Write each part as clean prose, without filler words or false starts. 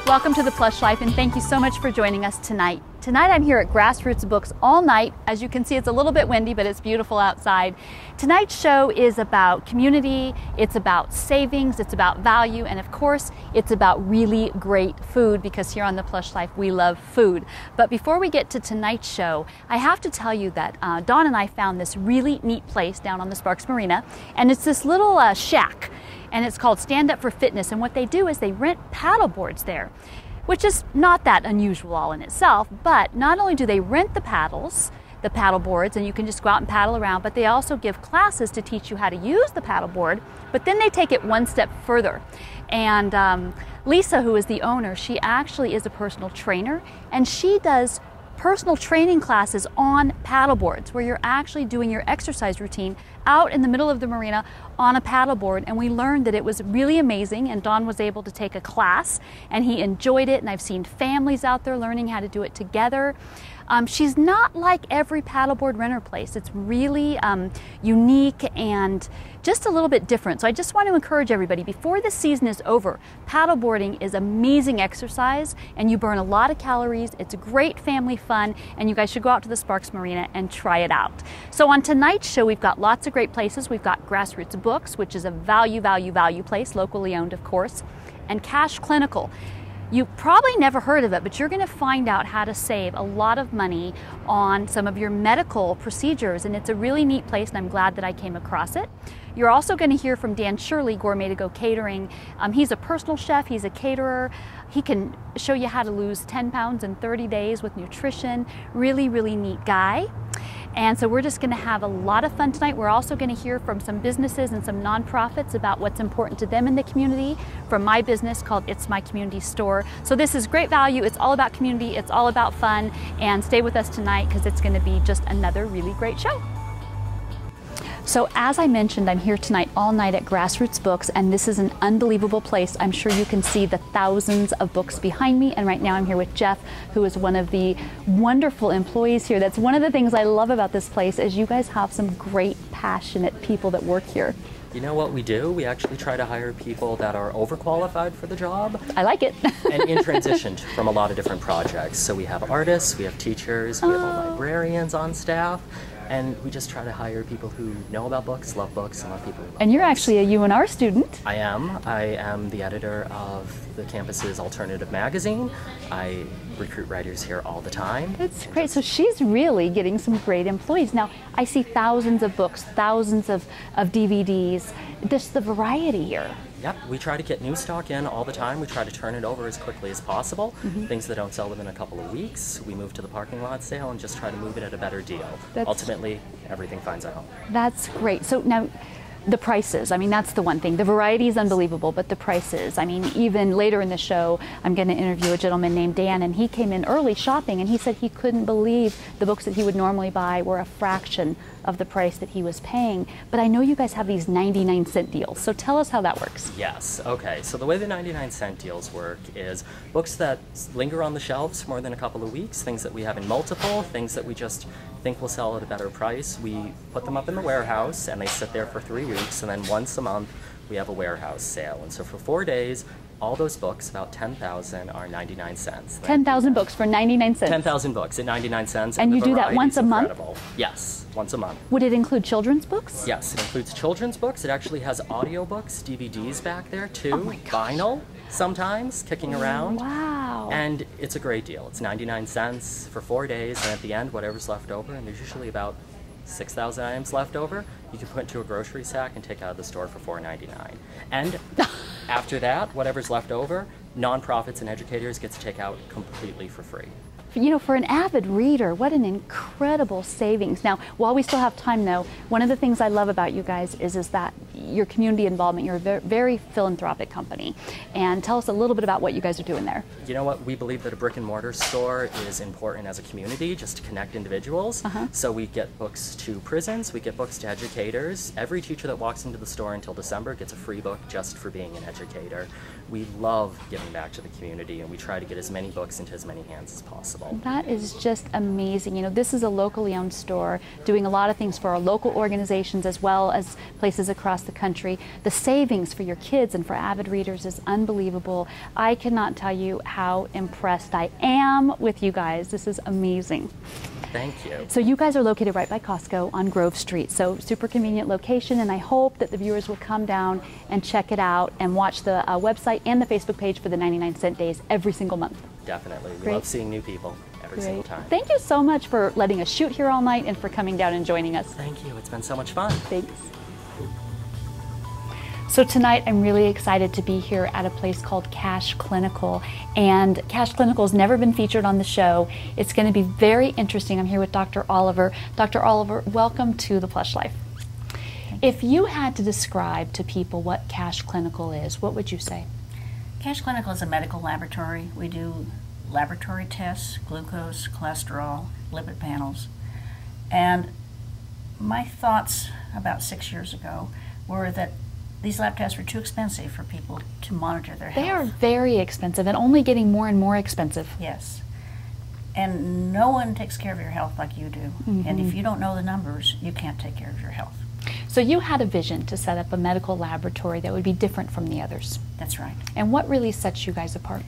Welcome to the Plush Life, and thank you so much for joining us tonight. Tonight I'm here at Grassroots Books all night. As you can see, it's a little bit windy, but it's beautiful outside. Tonight's show is about community, it's about savings, it's about value, and of course, it's about really great food, because here on the Plush Life, we love food. But before we get to tonight's show, I have to tell you that Dawn and I found this really neat place down on the Sparks Marina, and it's this little shack. And it's called Stand Up for Fitness, and what they do is they rent paddle boards there, which is not that unusual all in itself, but not only do they rent the paddle boards, and you can just go out and paddle around, but they also give classes to teach you how to use the paddle board, but then they take it one step further. And Lisa, who is the owner, she actually is a personal trainer, and she does personal training classes on paddle boards where you're actually doing your exercise routine out in the middle of the marina on a paddle board. And we learned that it was really amazing, and Don was able to take a class and he enjoyed it, and I've seen families out there learning how to do it together. She's not like every paddleboard renter place. It's really unique and just a little bit different. So I just want to encourage everybody, before the season is over, paddleboarding is amazing exercise and you burn a lot of calories. It's great family fun, and you guys should go out to the Sparks Marina and try it out. So on tonight's show, we've got lots of great places. We've got Grassroots Books, which is a value place, locally owned of course, and Cash Clinical. You probably never heard of it, but you're going to find out how to save a lot of money on some of your medical procedures, and it's a really neat place, and I'm glad that I came across it. You're also going to hear from Dan Shirley, Gourmet to Go Catering. He's a personal chef, he's a caterer. He can show you how to lose 10 pounds in 30 days with nutrition. Really, really neat guy. And so we're just going to have a lot of fun tonight. We're also going to hear from some businesses and some nonprofits about what's important to them in the community, from my business called It's My Community Store. So this is great value. It's all about community. It's all about fun. And stay with us tonight, because it's going to be just another really great show. So as I mentioned, I'm here tonight all night at Grassroots Books, and this is an unbelievable place. I'm sure you can see the thousands of books behind me, and right now I'm here with Jeff, who is one of the wonderful employees here. That's one of the things I love about this place, is you guys have some great, passionate people that work here. You know what we do? We actually try to hire people that are overqualified for the job. I like it. And in transition from a lot of different projects. So we have artists, we have teachers, we have librarians on staff. And we just try to hire people who know about books, love books, and love people who love And you're books. actually a UNR student. I am. I am the editor of the campus's alternative magazine. I recruit writers here all the time. That's great. So she's really getting some great employees. Now, I see thousands of books, thousands of DVDs. Just the variety here. Yep, we try to get new stock in all the time. We try to turn it over as quickly as possible. Things that don't sell within a couple of weeks, we move to the parking lot sale and just try to move it at a better deal. Ultimately, everything finds a home. That's great. So now, the prices, I mean, that's the one thing. The variety is unbelievable, but the prices, I mean, even later in the show, I'm going to interview a gentleman named Dan, and he came in early shopping, and he said he couldn't believe the books that he would normally buy were a fraction of the price that he was paying. But I know you guys have these 99-cent deals, so tell us how that works. Yes, okay. So the way the 99-cent deals work is books that linger on the shelves for more than a couple of weeks, things that we have in multiple, things that we just think will sell at a better price. We put them up in the warehouse, and they sit there for 3 weeks, and then once a month we have a warehouse sale. And so for 4 days, all those books, about 10,000, are 99 cents. 10,000 books for 99 cents? 10,000 books at 99 cents. And you do that once a month? Yes, once a month. Would it include children's books? Yes, it includes children's books. It actually has audiobooks, DVDs back there too. Oh my gosh. Vinyl sometimes kicking around. Wow. And it's a great deal. It's 99 cents for 4 days, and at the end, whatever's left over, and there's usually about 6,000 items left over, you can put into a grocery sack and take out of the store for $4.99. And after that, whatever's left over, nonprofits and educators get to take out completely for free. You know, for an avid reader, what an incredible savings. Now, while we still have time though, one of the things I love about you guys is that your community involvement. You're a very philanthropic company. And tell us a little bit about what you guys are doing there. You know what? We believe that a brick and mortar store is important as a community, just to connect individuals. So we get books to prisons, we get books to educators. Every teacher that walks into the store until December gets a free book just for being an educator. We love giving back to the community, and we try to get as many books into as many hands as possible. That is just amazing. You know, this is a locally owned store doing a lot of things for our local organizations as well as places across the country. The savings for your kids and for avid readers is unbelievable. I cannot tell you how impressed I am with you guys. This is amazing. Thank you. So you guys are located right by Costco on Grove Street, so super convenient location, and I hope that the viewers will come down and check it out and watch the website and the Facebook page for the 99-cent days every single month. Definitely. We Great. love seeing new people every single time. Thank you so much for letting us shoot here all night and for coming down and joining us. Thank you. It's been so much fun. Thanks. So tonight I'm really excited to be here at a place called Cash Clinical, and Cash Clinical has never been featured on the show. It's going to be very interesting. I'm here with Dr. Oliver. Dr. Oliver, welcome to the Plush Life. If you had to describe to people what Cash Clinical is, what would you say? Cash Clinical is a medical laboratory. We do laboratory tests, glucose, cholesterol, lipid panels. And my thoughts about 6 years ago were that these lab tests were too expensive for people to monitor their health. They are very expensive and only getting more and more expensive. Yes. And no one takes care of your health like you do. And if you don't know the numbers, you can't take care of your health. So you had a vision to set up a medical laboratory that would be different from the others. That's right. And what really sets you guys apart?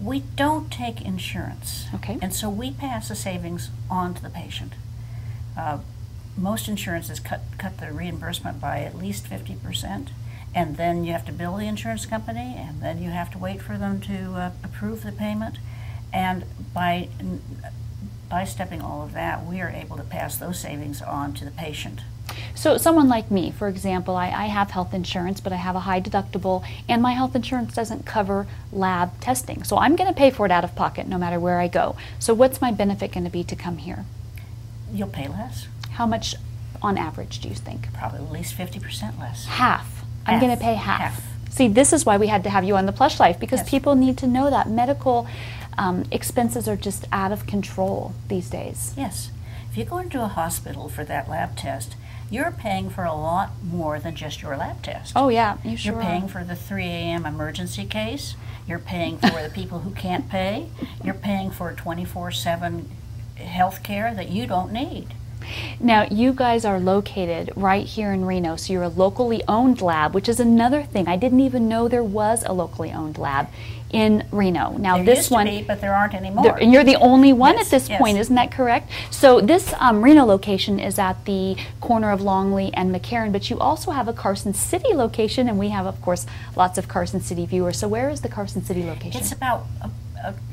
We don't take insurance. Okay. And so we pass the savings on to the patient. Most insurances cut the reimbursement by at least 50%, and then you have to bill the insurance company, and then you have to wait for them to approve the payment. And by stepping all of that, we are able to pass those savings on to the patient. So someone like me, for example, I have health insurance, but I have a high deductible, and my health insurance doesn't cover lab testing. So I'm going to pay for it out of pocket no matter where I go. So what's my benefit going to be to come here? You'll pay less. How much on average do you think? Probably at least 50% less. Half. I'm going to pay half. Half. See, this is why we had to have you on the Plush Life, because Yes. people need to know that medical expenses are just out of control these days. Yes. If you go into a hospital for that lab test, you're paying for a lot more than just your lab test. Oh yeah, you sure You're paying for the 3 a.m. emergency case. You're paying for the people who can't pay. You're paying for 24/7 health care that you don't need. Now, you guys are located right here in Reno, so you're a locally owned lab, which is another thing. I didn't even know there was a locally owned lab in Reno. Now, There this used to one, be, but there aren't anymore. and you're the only one Yes, at this yes. point, isn't that correct? So this Reno location is at the corner of Longley and McCarran, but you also have a Carson City location, and we have, of course, lots of Carson City viewers. So where is the Carson City location? It's about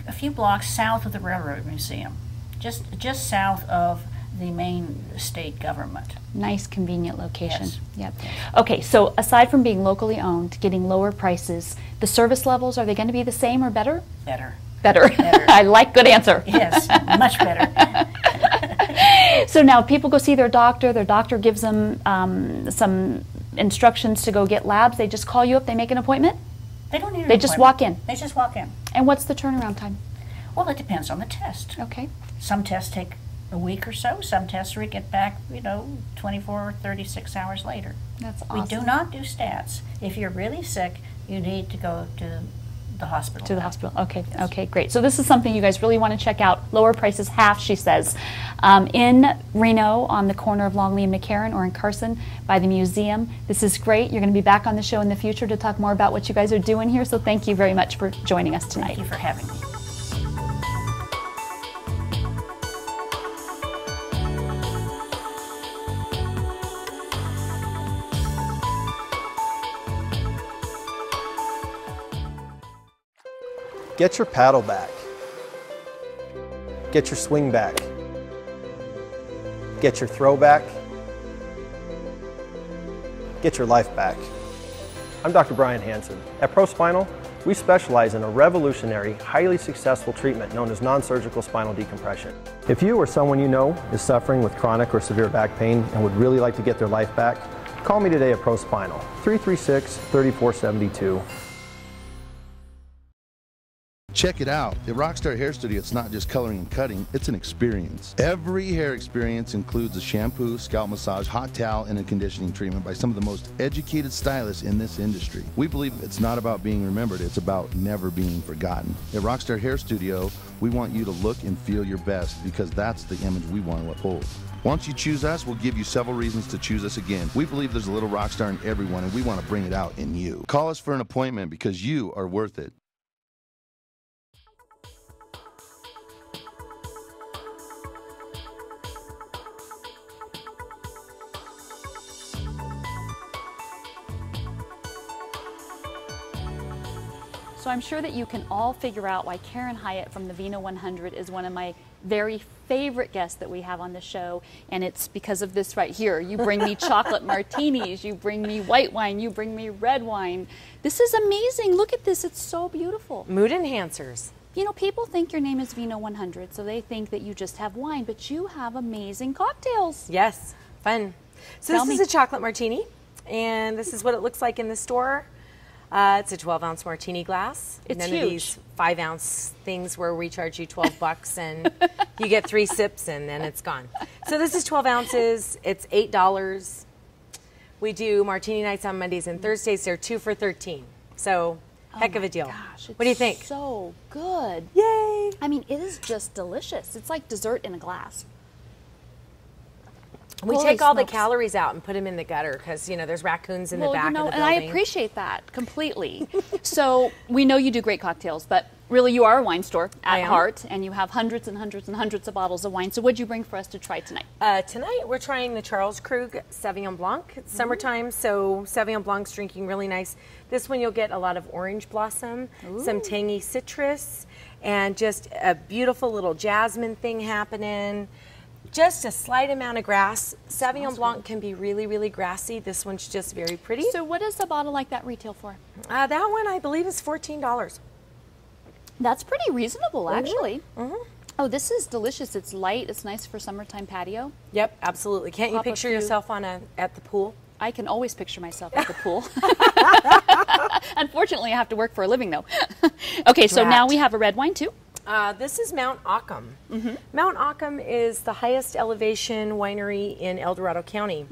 a few blocks south of the Railroad Museum, just south of the main state government. Nice, convenient location. Yes. Yep. Okay, so aside from being locally owned, getting lower prices, the service levels, are they going to be the same or better? Better. Better. Better. I like good answer. Yes, much better. So now people go see their doctor gives them some instructions to go get labs. They just call you up, they make an appointment? They don't need an They just appointment. walk in? They just walk in. And what's the turnaround time? Well, it depends on the test. Okay. Some tests take a week or so. Some tests we get back, 24 or 36 hours later. That's awesome. We do not do stats. If you're really sick, you need to go to the hospital. To the hospital. Okay. Yes. Okay, great. So this is something you guys really want to check out. Lower prices, half, she says. In Reno, on the corner of Longley and McCarran, or in Carson by the museum. This is great. You're going to be back on the show in the future to talk more about what you guys are doing here. So thank you very much for joining us tonight. Thank you for having me. Get your paddle back. Get your swing back. Get your throw back. Get your life back. I'm Dr. Dr Hansen. At ProSpinal, we specialize in a revolutionary, highly successful treatment known as non-surgical spinal decompression. If you or someone you know is suffering with chronic or severe back pain and would really like to get their life back, Call me today at ProSpinal, 336-3472. Check it out. At Rockstar Hair Studio, it's not just coloring and cutting, it's an experience. Every hair experience includes a shampoo, scalp massage, hot towel, and a conditioning treatment by some of the most educated stylists in this industry. We believe it's not about being remembered, it's about never being forgotten. At Rockstar Hair Studio, we want you to look and feel your best because that's the image we want to uphold. Once you choose us, we'll give you several reasons to choose us again. We believe there's a little rock star in everyone, and we want to bring it out in you. Call us for an appointment because you are worth it. So I'm sure that you can all figure out why Karen Hyatt from the Vino 100 is one of my very favorite guests that we have on the show, and it's because of this right here. You bring me chocolate martinis, you bring me white wine, you bring me red wine. This is amazing. Look at this. It's so beautiful. Mood enhancers. You know, people think your name is Vino 100, so they think that you just have wine, but you have amazing cocktails. Yes, fun. So this is a chocolate martini, and this is what it looks like in the store. It's a 12-ounce martini glass. It's None huge. of these 5-ounce things where we charge you $12 and you get 3 sips and then it's gone. So this is 12 ounces. It's $8. We do martini nights on Mondays and Thursdays. They're 2 for $13. So heck of a deal. Gosh, what do you think? So good. Yay! I mean, it is just delicious. It's like dessert in a glass. We Holy take all the smokes. calories out and put them in the gutter because, you know, there's raccoons in the back you know, of the and building. I appreciate that completely. So we know you do great cocktails, but really you are a wine store at heart, and you have hundreds and hundreds and hundreds of bottles of wine. So what'd you bring for us to try tonight? Tonight we're trying the Charles Krug Sauvignon Blanc. It's summertime, so Sauvignon Blanc's drinking really nice. This one you'll get a lot of orange blossom, some tangy citrus, and just a beautiful little jasmine thing happening. Just a slight amount of grass. Sauvignon Blanc can be really, really grassy. This one's just very pretty. So what does a bottle like that retail for? That one I believe is $14. That's pretty reasonable, actually. Oh, this is delicious. It's light. It's nice for summertime patio. Yep, absolutely. Can't you Pop a picture few- yourself at the pool? I can always picture myself at the pool. Unfortunately, I have to work for a living, though. Okay, so now we have a red wine, too. This is Mount Occam. Mount Occam is the highest elevation winery in El Dorado County.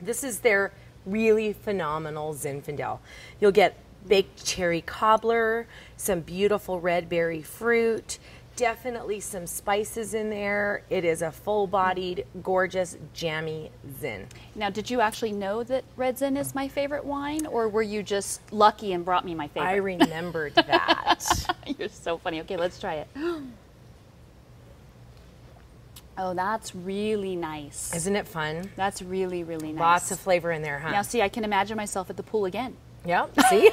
This is their really phenomenal Zinfandel. You'll get baked cherry cobbler, some beautiful red berry fruit, definitely some spices in there. It is a full-bodied, gorgeous, jammy Zin. Now, did you actually know that red Zin is my favorite wine, or were you just lucky and brought me my favorite? I remembered that. You're so funny. Okay, let's try it. Oh, that's really nice. Isn't it fun? That's really, really nice. Lots of flavor in there, huh? Now, see, I can imagine myself at the pool again. Yep, see?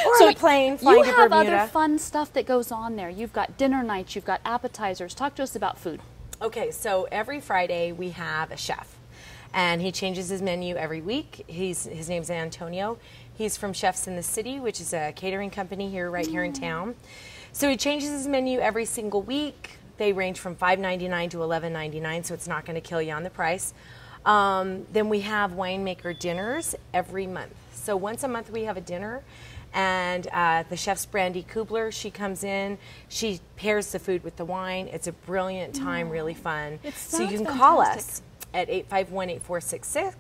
Or on a plane flying you to have Bermuda. other fun stuff that goes on there. You've got dinner nights, you've got appetizers. Talk to us about food. Okay, so every Friday we have a chef, and he changes his menu every week. His name's Antonio. He's from Chefs in the City, which is a catering company right here in town. So he changes his menu every single week. They range from $5.99 to $11.99, so it's not going to kill you on the price. Then we have winemaker dinners every month. So once a month we have a dinner, and the chef's Brandy Kubler, she comes in, she pairs the food with the wine. It's a brilliant time, really fun. So you can call us at 851-8466,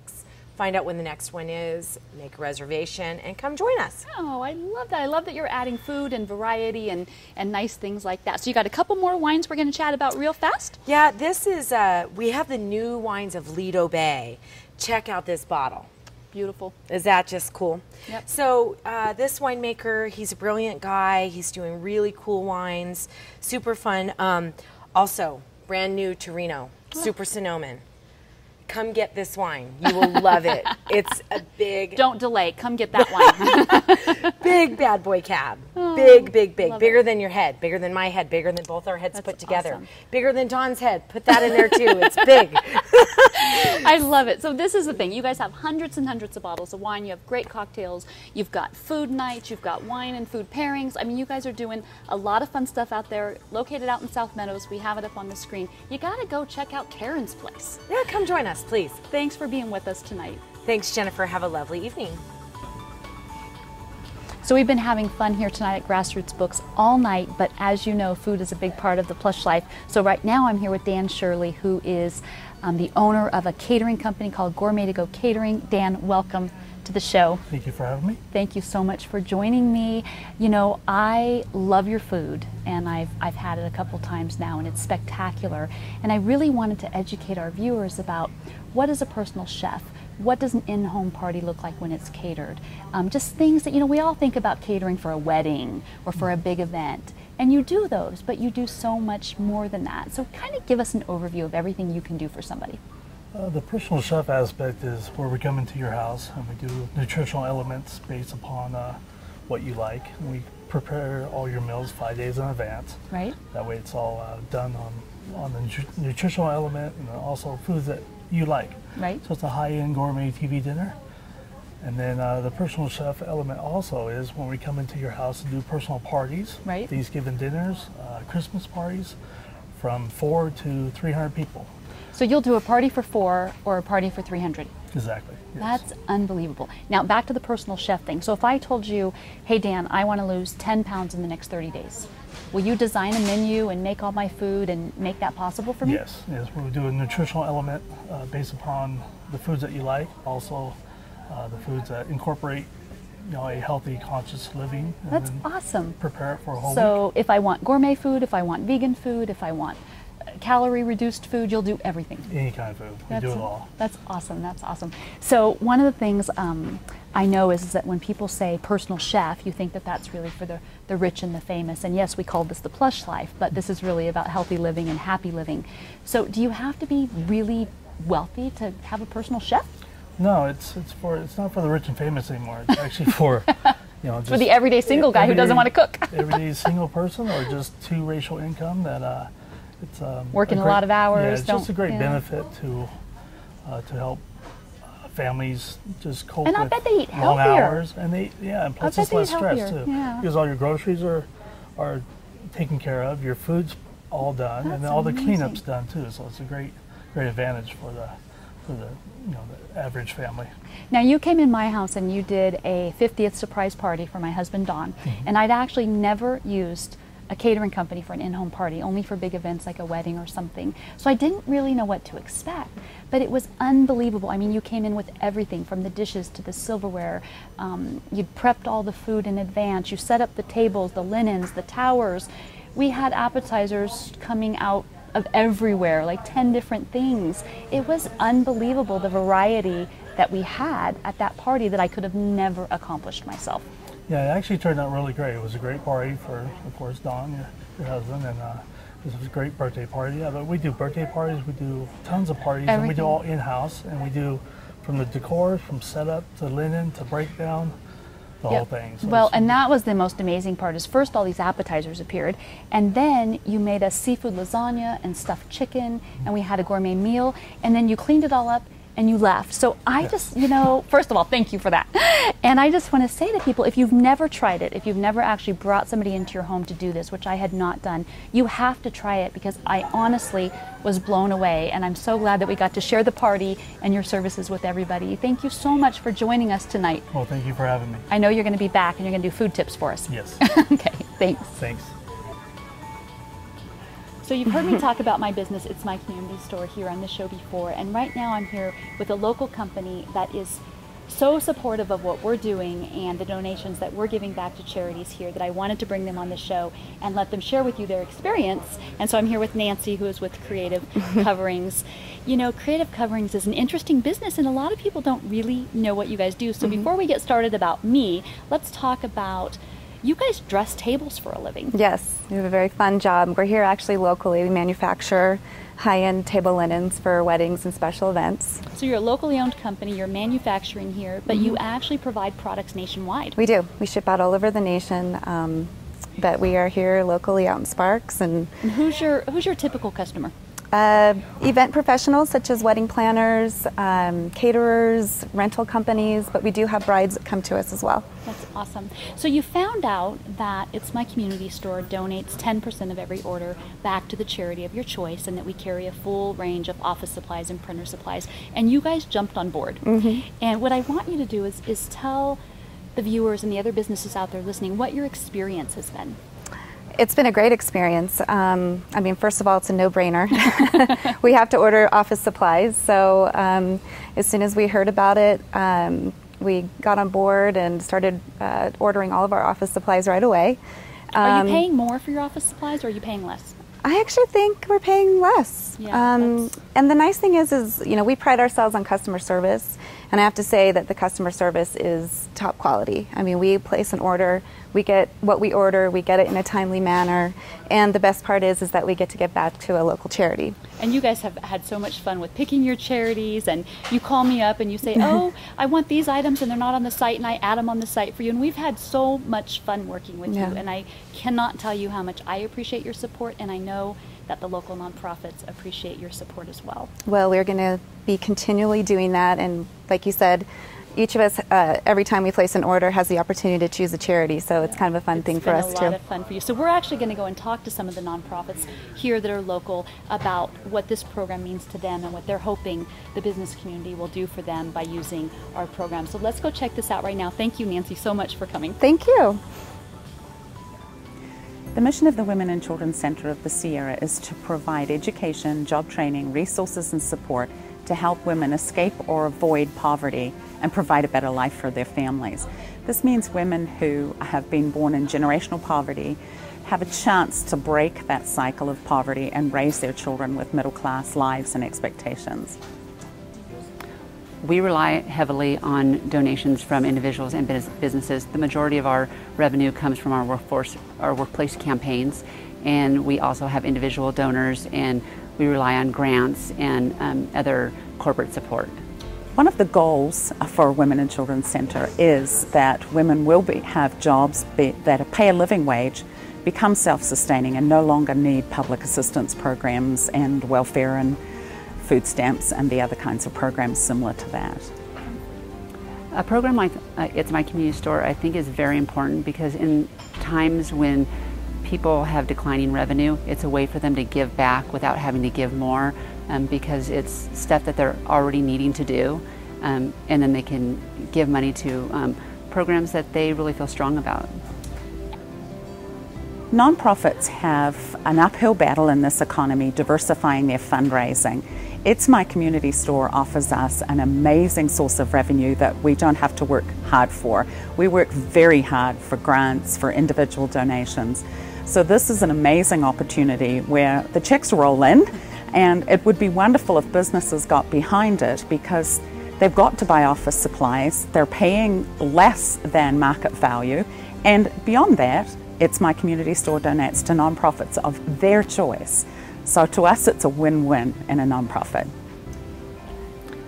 find out when the next one is, make a reservation, and come join us. Oh, I love that. I love that you're adding food and variety and nice things like that. So you got a couple more wines we're going to chat about real fast? Yeah, this is, we have the new wines of Lido Bay. Check out this bottle. Beautiful. Is that just cool? Yep. So this winemaker, he's a brilliant guy. He's doing really cool wines, super fun. Also, brand new Torino, Super Sonoma. Come get this wine. You will love it. It's a big... Don't delay. Come get that wine. Big bad boy cab. Big, big, big. Bigger it. than your head. Bigger than my head. Bigger than both our heads That's put together. awesome. Bigger than Dawn's head. Put that in there too. It's big. I love it. So this is the thing. You guys have hundreds and hundreds of bottles of wine. You have great cocktails. You've got food nights. You've got wine and food pairings. I mean, you guys are doing a lot of fun stuff out there. Located out in South Meadows. We have it up on the screen. You got to go check out Karen's place. Yeah, come join us, please. Thanks for being with us tonight. Thanks, Jennifer. Have a lovely evening. So we've been having fun here tonight at Grassroots Books all night, but as you know, food is a big part of the Plush life. So right now I'm here with Dan Shirley, who is the owner of a catering company called Gourmet to Go Catering. Dan, welcome to the show. Thank you for having me. Thank you so much for joining me. You know, I love your food, and I've had it a couple times now, and it's spectacular. And I really wanted to educate our viewers about what is a personal chef. What does an in-home party look like when it's catered? Just things that, you know, we all think about catering for a wedding or for a big event. And you do those, but you do so much more than that. So kind of give us an overview of everything you can do for somebody. The personal chef aspect is where we come into your house and we do nutritional elements based upon what you like. We prepare all your meals 5 days in advance. Right. That way it's all done on the nutritional element and also foods that you like. Right. So it's a high-end gourmet TV dinner. And then the personal chef element also is when we come into your house and do personal parties. Right. Thanksgiving dinners, Christmas parties, from 4 to 300 people. So you'll do a party for 4 or a party for 300. Exactly. Yes. That's unbelievable. Now back to the personal chef thing. So if I told you, hey Dan, I want to lose 10 pounds in the next 30 days, will you design a menu and make all my food and make that possible for me? Yes, yes. We do a nutritional element based upon the foods that you like, also the foods that incorporate, you know, a healthy, conscious living. That's awesome. Prepare it for a whole week. So if I want gourmet food, if I want vegan food, if I want calorie-reduced food, you'll do everything. Any kind of food. We do it all. That's awesome. That's awesome. So one of the things I know is that when people say personal chef, you think that that's really for the rich and the famous. And yes, we call this the plush life, but this is really about healthy living and happy living. So do you have to be really wealthy to have a personal chef? No, it's not for the rich and famous anymore. It's actually for just for the everyday single guy who doesn't want to cook. Everyday single person or just 2 racial income that it's working a lot of hours. Yeah, it's just a great benefit to help families just cope and I with bet they eat long healthier. hours, and and plus it's less stress too, because all your groceries are taken care of, your food's all done, and then all the cleanup's done too. So it's a great advantage for the the average family. Now you came in my house and you did a 50th surprise party for my husband Don, and I'd actually never used a catering company for an in-home party, only for big events like a wedding or something. So I didn't really know what to expect, but it was unbelievable. I mean, you came in with everything from the dishes to the silverware. You'd prepped all the food in advance. You set up the tables, the linens, the towers. We had appetizers coming out of everywhere, like 10 different things. It was unbelievable, the variety that we had at that party that I could have never accomplished myself. Yeah, it actually turned out really great. It was a great party for, of course, Dawn, your husband, and this was a great birthday party. Yeah, but we do birthday parties, we do tons of parties, and we do all in-house, and we do from the decor, from setup to linen to breakdown, the whole thing. So well, and that was the most amazing part, is first all these appetizers appeared, and then you made us seafood lasagna and stuffed chicken, and we had a gourmet meal, and then you cleaned it all up and you left. So I just, first of all, thank you for that. And I just want to say to people, if you've never tried it, if you've never actually brought somebody into your home to do this, which I had not done, you have to try it, because I honestly was blown away, and I'm so glad that we got to share the party and your services with everybody. Thank you so much for joining us tonight. Well, thank you for having me. I know you're going to be back and you're going to do food tips for us. Yes. Okay, thanks. Thanks. So you've heard me talk about my business, It's My Community Store, here on the show before, and right now I'm here with a local company that is so supportive of what we're doing and the donations that we're giving back to charities here, that I wanted to bring them on the show and let them share with you their experience. And so I'm here with Nancy, who is with Creative Coverings. Creative Coverings is an interesting business, and a lot of people don't really know what you guys do. So before we get started about me, let's talk about, you guys dress tables for a living. Yes, we have a very fun job. We're here actually locally. We manufacture high-end table linens for weddings and special events. So you're a locally owned company, you're manufacturing here, but you actually provide products nationwide. We do. We ship out all over the nation, but we are here locally out in Sparks. And who's your typical customer? Event professionals such as wedding planners, caterers, rental companies, but we do have brides that come to us as well. That's awesome. So you found out that It's My Community Store donates 10% of every order back to the charity of your choice, and that we carry a full range of office supplies and printer supplies, and you guys jumped on board. And what I want you to do is tell the viewers and the other businesses out there listening what your experience has been. It's been a great experience. I mean, first of all, it's a no-brainer. We have to order office supplies, so as soon as we heard about it, we got on board and started ordering all of our office supplies right away. Are you paying more for your office supplies, or are you paying less? I actually think we're paying less. Yeah, and the nice thing is, you know, we pride ourselves on customer service, and I have to say that the customer service is top quality. I mean, we place an order, we get what we order, we get it in a timely manner, and the best part is that we get to give back to a local charity. And you guys have had so much fun with picking your charities, and you call me up and you say, oh, I want these items and they're not on the site, and I add them on the site for you, and we've had so much fun working with you, and I cannot tell you how much I appreciate your support, and I know that the local nonprofits appreciate your support as well. Well, we're going to be continually doing that, and like you said, each of us, every time we place an order, has the opportunity to choose a charity, so it's kind of a fun thing for us too. It's been a lot of fun for you. So we're actually going to go and talk to some of the nonprofits here that are local about what this program means to them and what they're hoping the business community will do for them by using our program. So let's go check this out right now. Thank you, Nancy, so much for coming. Thank you. The mission of the Women and Children's Center of the Sierra is to provide education, job training, resources and support to help women escape or avoid poverty and provide a better life for their families. This means women who have been born in generational poverty have a chance to break that cycle of poverty and raise their children with middle-class lives and expectations. We rely heavily on donations from individuals and businesses. The majority of our revenue comes from our workplace campaigns, and we also have individual donors, and we rely on grants and other corporate support. One of the goals for Women and Children's Center is that women will have jobs that pay a living wage, become self-sustaining, and no longer need public assistance programs and welfare and food stamps and the other kinds of programs similar to that. A program like It's My Community Store, I think, is very important because in times when people have declining revenue, it's a way for them to give back without having to give more, because it's stuff that they're already needing to do, and then they can give money to programs that they really feel strong about. Nonprofits have an uphill battle in this economy diversifying their fundraising. It's My Community Store offers us an amazing source of revenue that we don't have to work hard for. We work very hard for grants, for individual donations. So this is an amazing opportunity where the checks roll in, and it would be wonderful if businesses got behind it because they've got to buy office supplies, they're paying less than market value, and beyond that, It's My Community Store donates to nonprofits of their choice. So to us, it's a win-win in a nonprofit.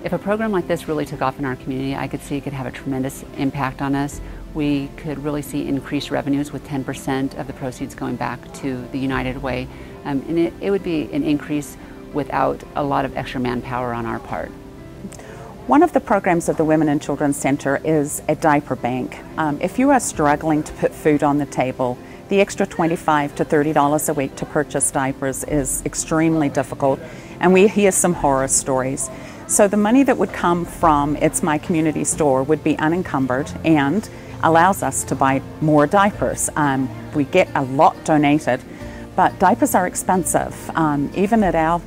If a program like this really took off in our community, I could see it could have a tremendous impact on us. We could really see increased revenues with 10% of the proceeds going back to the United Way. And it would be an increase without a lot of extra manpower on our part. One of the programs of the Women and Children's Center is a diaper bank. If you are struggling to put food on the table, the extra $25 to $30 a week to purchase diapers is extremely difficult, and we hear some horror stories. So the money that would come from It's My Community Store would be unencumbered and allows us to buy more diapers. We get a lot donated, but diapers are expensive. Even at our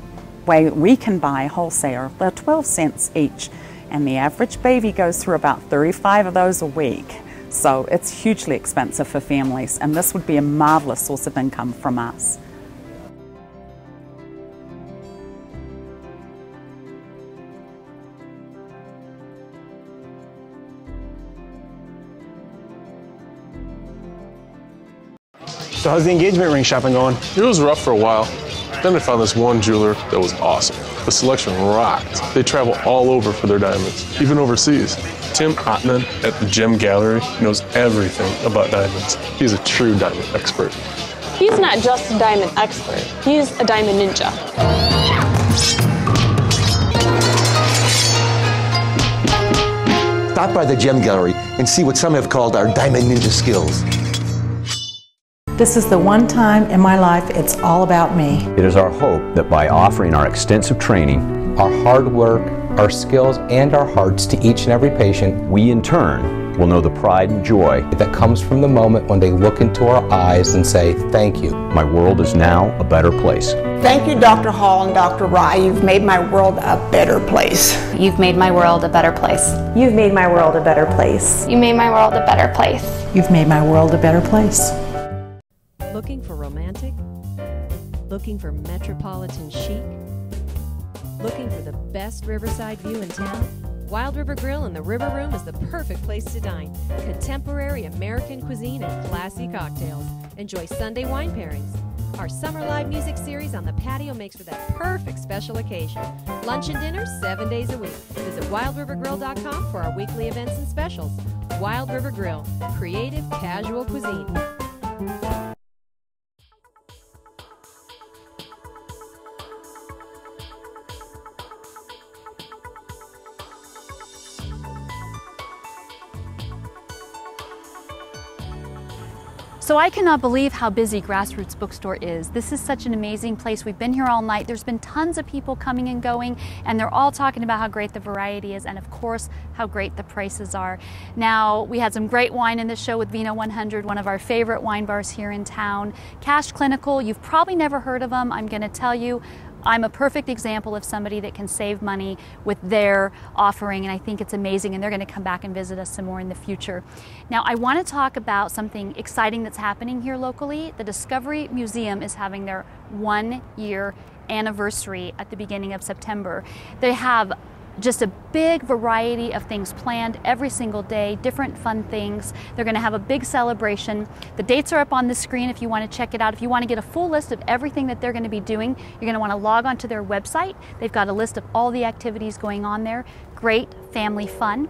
way, we can buy wholesale. They're 12 cents each, and the average baby goes through about 35 of those a week. So it's hugely expensive for families, and this would be a marvelous source of income from us. So how's the engagement ring shopping going? It was rough for a while. Then I found this one jeweler that was awesome. The selection rocked. They travel all over for their diamonds, even overseas. Tim Ottman at the Gem Gallery knows everything about diamonds. He's a true diamond expert. He's not just a diamond expert, he's a diamond ninja. Stop by the Gem Gallery and see what some have called our diamond ninja skills. This is the one time in my life it's all about me. It is our hope that by offering our extensive training, our hard work, our skills, and our hearts to each and every patient, we in turn will know the pride and joy that comes from the moment when they look into our eyes and say, thank you. My world is now a better place. Thank you, Dr. Hall and Dr. Rye. You've made my world a better place. You've made my world a better place. You've made my world a better place. You made my world a better place. You've made my world a better place. Looking for romantic? Looking for metropolitan chic? Looking for the best riverside view in town? Wild River Grill in the River Room is the perfect place to dine. Contemporary American cuisine and classy cocktails. Enjoy Sunday wine pairings. Our summer live music series on the patio makes for that perfect special occasion. Lunch and dinner 7 days a week. Visit wildrivergrill.com for our weekly events and specials. Wild River Grill, creative, casual cuisine. So I cannot believe how busy Grassroots Bookstore is. This is such an amazing place. We've been here all night. There's been tons of people coming and going, and they're all talking about how great the variety is and of course how great the prices are. Now, we had some great wine in the show with Vino 100, one of our favorite wine bars here in town. Cash Clinical, you've probably never heard of them. I'm gonna tell you, I'm a perfect example of somebody that can save money with their offering, and I think it's amazing, and they're going to come back and visit us some more in the future. Now, I want to talk about something exciting that's happening here locally. The Discovery Museum is having their 1-year anniversary at the beginning of September. They have just a big variety of things planned every single day, different fun things. They're going to have a big celebration. The dates are up on the screen if you want to check it out. If you want to get a full list of everything that they're going to be doing, you're going to want to log on to their website. They've got a list of all the activities going on there. Great family fun.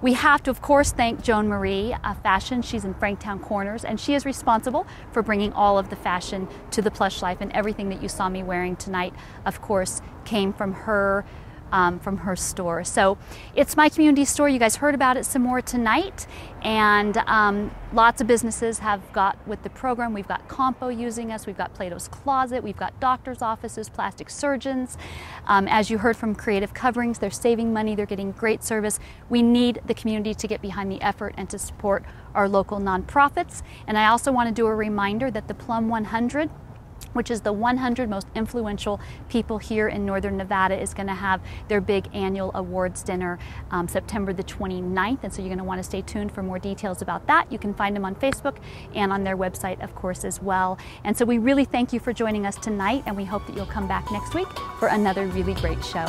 We have to, of course, thank Joan Marie Fashion. She's in Franktown Corners, and she is responsible for bringing all of the fashion to the Plush Life, and everything that you saw me wearing tonight, of course, came from her store. So it's my community store. You guys heard about it some more tonight, and lots of businesses have got with the program. We've got Compo using us, we've got Plato's Closet, we've got doctors' offices, plastic surgeons. As you heard from Creative Coverings, they're saving money, they're getting great service. We need the community to get behind the effort and to support our local nonprofits. And I also want to do a reminder that the Plum 100, which is the 100 most influential people here in Northern Nevada, is going to have their big annual awards dinner September the 29th. And so you're going to want to stay tuned for more details about that. You can find them on Facebook and on their website, of course, as well. And so we really thank you for joining us tonight, and we hope that you'll come back next week for another really great show.